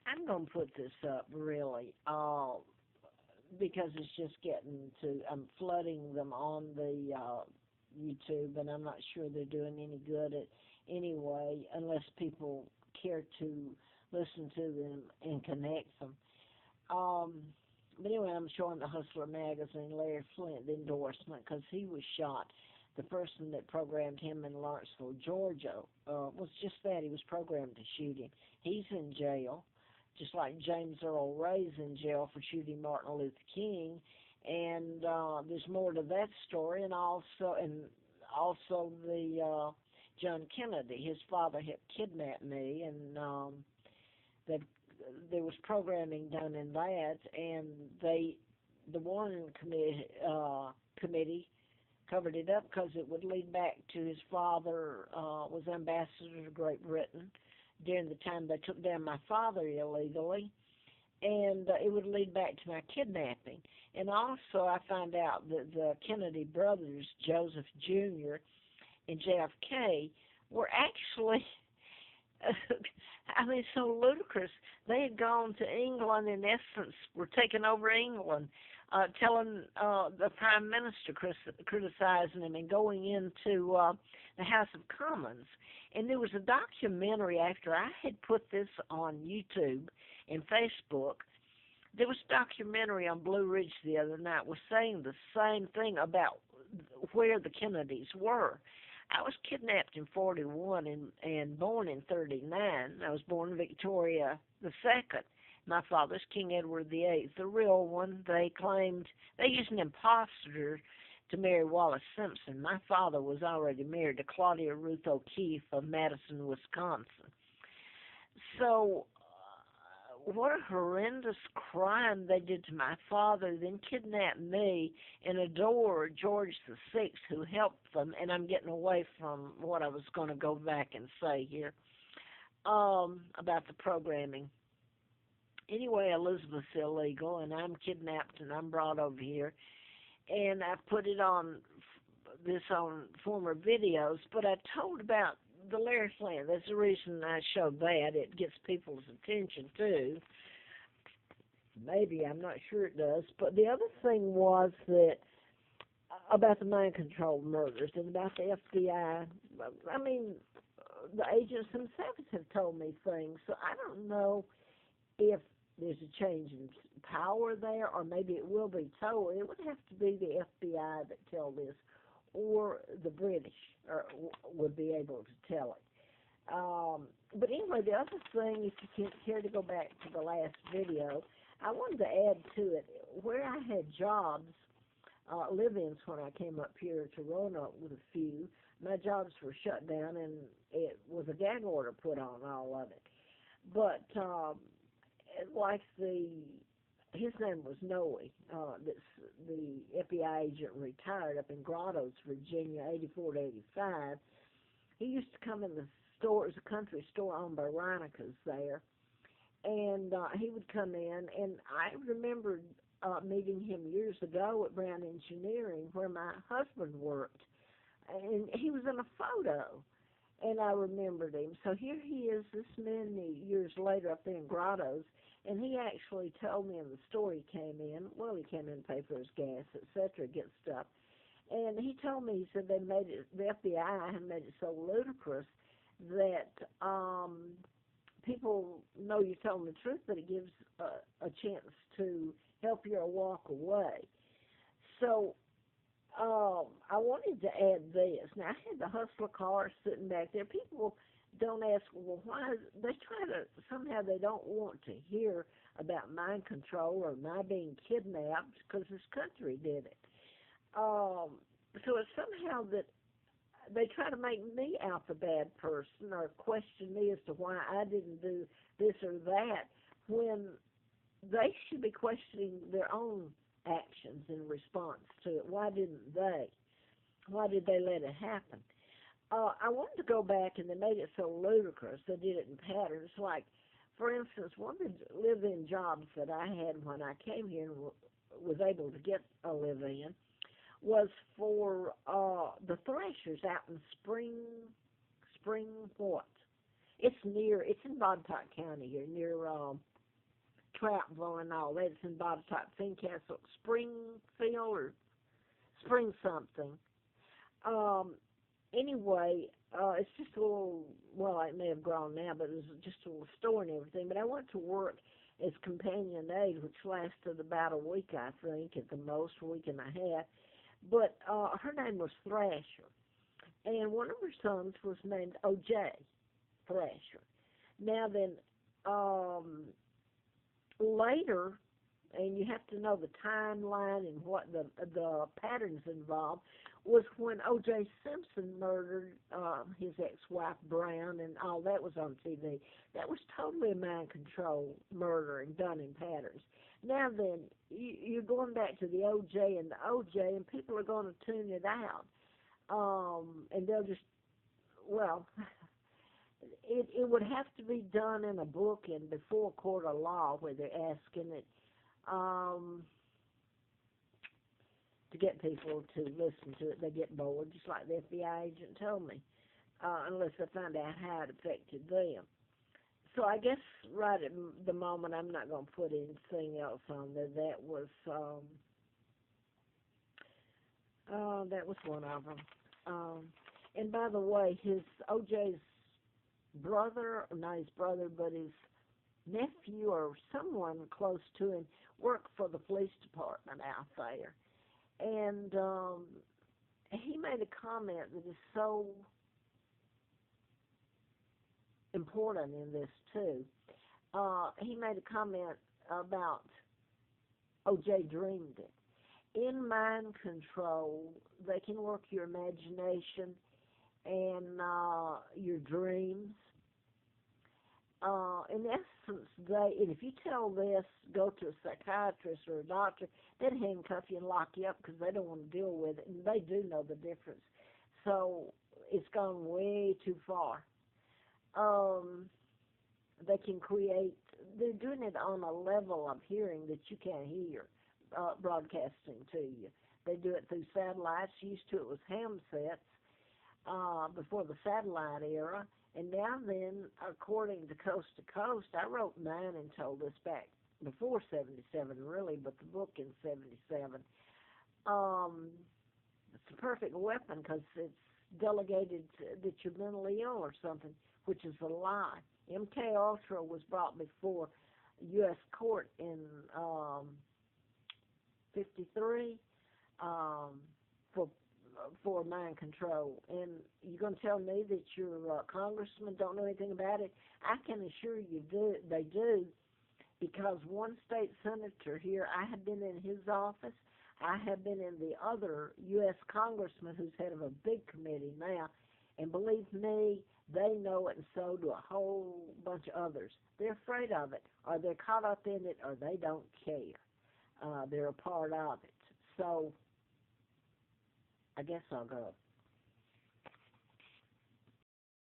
I'm going to put this up really, because it's just getting to. I'm flooding them on the YouTube, and I'm not sure they're doing any good at anyway, unless people care to listen to them and connect them. Um, but anyway, I'm showing the Hustler magazine, Larry Flint, the endorsement, because he was shot. The person that programmed him in Lawrenceville, Georgia, was just that. He was programmed to shoot him. He's in jail, just like James Earl Ray's in jail for shooting Martin Luther King. And there's more to that story, and also the John Kennedy. His father had kidnapped me, and that there was programming done in that, and the Warren committee covered it up because it would lead back to his father was ambassador to Great Britain during the time they took down my father illegally, and it would lead back to my kidnapping. And also, I found out that the Kennedy brothers, Joseph Jr. and JFK, were actually, I mean, so ludicrous. They had gone to England, in essence, were taking over England, telling the Prime Minister, criticizing him, and going into the House of Commons. And there was a documentary after I had put this on YouTube and Facebook. There was a documentary on Blue Ridge the other night was saying the same thing about where the Kennedys were. I was kidnapped in 41 and born in 39. I was born Victoria the Second. My father's King Edward the Eighth, the real one. They claimed they used an impostor to marry Wallace Simpson. My father was already married to Claudia Ruth O'Keefe of Madison, Wisconsin. So, what a horrendous crime they did to my father, then kidnapped me and adored George the Sixth, who helped them. And I'm getting away from what I was going to go back and say here about the programming. Anyway, Elizabeth's illegal, and I'm kidnapped, and I'm brought over here. And I put it on former videos, but I told about the Larry Flint. That's the reason I showed that. It gets people's attention, too. Maybe, I'm not sure it does. But the other thing was that about the mind control murders and about the FBI. I mean, the agents themselves have told me things, so I don't know if there's a change in power there, or maybe it will be told. It would have to be the FBI that tell this, or the British would be able to tell it. But anyway, the other thing, if you care to go back to the last video, I wanted to add to it, where I had jobs, live-ins when I came up here to Roanoke with a few, my jobs were shut down, and it was a gag order put on all of it. But like his name was Noe, the FBI agent retired up in Grottoes, Virginia, 84 to 85. He used to come in the store, it was a country store owned by Reineckes there, and he would come in, and I remembered meeting him years ago at Brown Engineering, where my husband worked, and he was in a photo. And I remembered him. So here he is this many years later up there in Grottoes, and he actually told me in the store he came in, well, he came in to pay for his gas, etc., get stuff. And he told me, he said they made it, the FBI had made it so ludicrous that people know you're telling the truth, but it gives a chance to help you or walk away. So I wanted to add this. Now, I had the Hustler car sitting back there. People don't ask, well, why? They try to, somehow they don't want to hear about mind control or my being kidnapped because this country did it. So it's somehow that they try to make me out the bad person or question me as to why I didn't do this or that when they should be questioning their own actions in response to it. Why didn't they? Why did they let it happen? I wanted to go back, and they made it so ludicrous. They did it in patterns. Like, for instance, one of the live-in jobs that I had when I came here and was able to get a live-in was for the threshers out in Spring what? It's in Botetourt County here, near Troutville and all that. It's in Botetourt, Fincastle, Springfield or Spring something. Um, anyway, it's just a little, well, it may have grown now, but it was just a little store and everything. But I went to work as companion aide, which lasted about a week, I think, at the most, a week and a half. But her name was Thrasher, and one of her sons was named O.J. Thrasher. Now then, later, and you have to know the timeline and what the patterns involved, was when O.J. Simpson murdered his ex-wife Brown, and all that was on TV. That was totally a mind control murder and done in patterns. Now then, you're going back to the O.J. and the O.J., and people are going to tune it out, and they'll just, well, it would have to be done in a book and before a court of law where they're asking it. To get people to listen to it, they get bored, just like the FBI agent told me, unless they find out how it affected them. So I guess right at the moment I'm not going to put anything else on there. That was one of them. And by the way, his OJ's brother, not his brother, but his nephew or someone close to him worked for the police department out there. And he made a comment that is so important in this, too. He made a comment about O.J. dreamed it. In mind control, they can work your imagination and your dreams. In essence, and if you tell this, go to a psychiatrist or a doctor, they'd handcuff you and lock you up because they don't want to deal with it, and they do know the difference. So it's gone way too far. They can create, they're doing it on a level of hearing that you can't hear, broadcasting to you. They do it through satellites. Used to it was ham sets before the satellite era. And now then, according to Coast, I wrote mine and told this back before 77, really, but the book in 77. It's a perfect weapon because it's delegated that you're mentally ill or something, which is a lie. MK Ultra was brought before U.S. court in 53 for mind control. And you're going to tell me that your congressman don't know anything about it? I can assure you they do, because one state senator here, I have been in his office. I have been in the other U.S. congressman who's head of a big committee now, and believe me, they know it, and so do a whole bunch of others. They're afraid of it, or they're caught up in it, or they don't care. They're a part of it. So I guess I'll go.